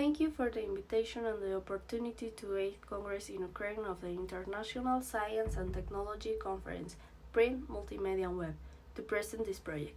Thank you for the invitation and the opportunity to 8th Congress in Ukraine of the International Science and Technology Conference, Print, Multimedia and Web, to present this project.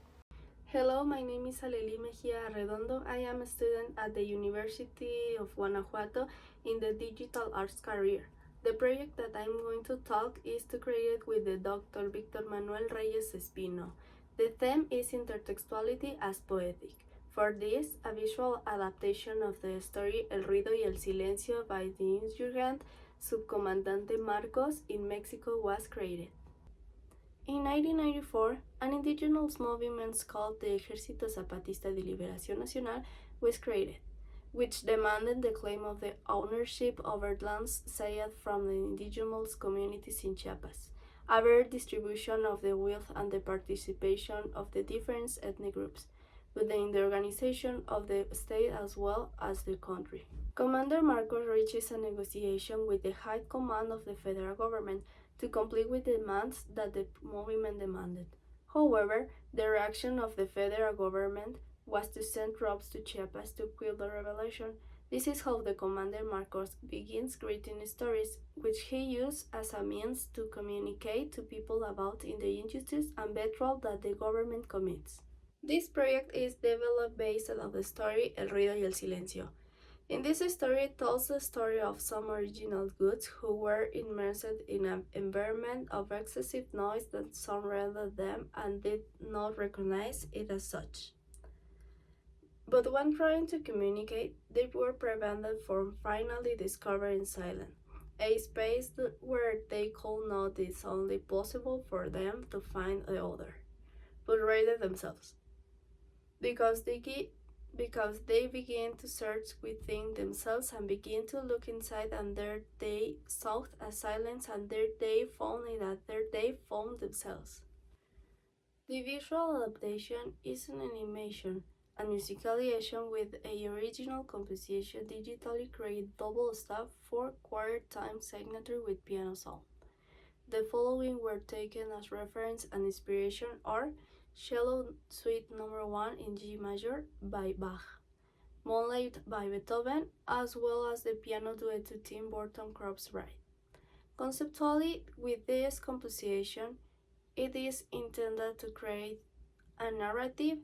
Hello, my name is Alelí Mejía Arredondo. I am a student at the University of Guanajuato in the Digital Arts career. The project that I'm going to talk is to create with the Dr. Víctor Manuel Reyes Espino. The theme is intertextuality as poetic. For this, a visual adaptation of the story El Ruido y el Silencio by the insurgent Subcomandante Marcos in Mexico was created. In 1994, an indigenous movement called the Ejército Zapatista de Liberación Nacional was created, which demanded the claim of the ownership over lands seized from the indigenous communities in Chiapas, a fair distribution of the wealth and the participation of the different ethnic groups, but in the organization of the state as well as the country. Commander Marcos reaches a negotiation with the high command of the federal government to comply with the demands that the movement demanded. However, the reaction of the federal government was to send troops to Chiapas to quell the rebellion. This is how the Commander Marcos begins creating stories, which he used as a means to communicate to people about the injustice and betrayal that the government commits. This project is developed based on the story El Ruido y el Silencio. In this story, it tells the story of some original goods who were immersed in an environment of excessive noise that surrounded them and did not recognize it as such. But when trying to communicate, they were prevented from finally discovering silence, a space where they could not is only possible for them to find the other, but rather themselves. Because they begin to search within themselves and begin to look inside, and there they sought a silence, and there they found it, and there they found themselves. The visual adaptation is an animation and musicalization with a original composition digitally created double stop 4/4 time signature with piano sound. The following were taken as reference and inspiration are Cello Suite No. 1 in G major by Bach, Moonlight by Beethoven, as well as the piano duet to Tim Burton Crosby Bride. Conceptually, with this composition, it is intended to create a narrative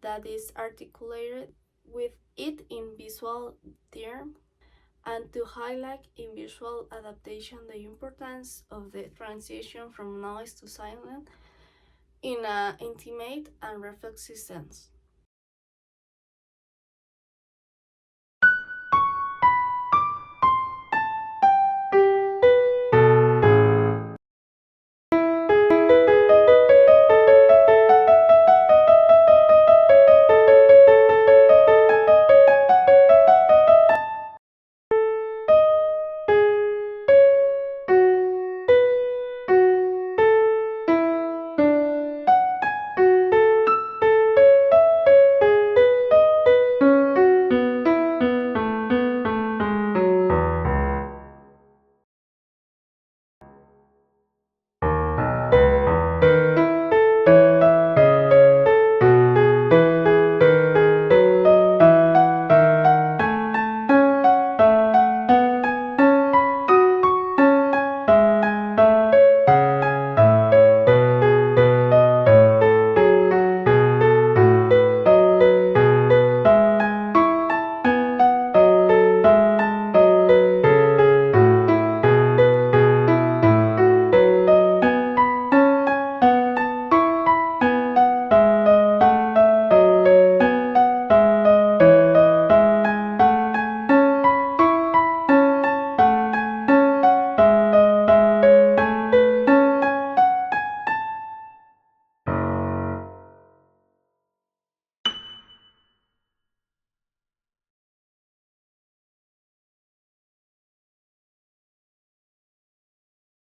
that is articulated with it in visual terms and to highlight in visual adaptation the importance of the transition from noise to silence in an intimate and reflexive sense.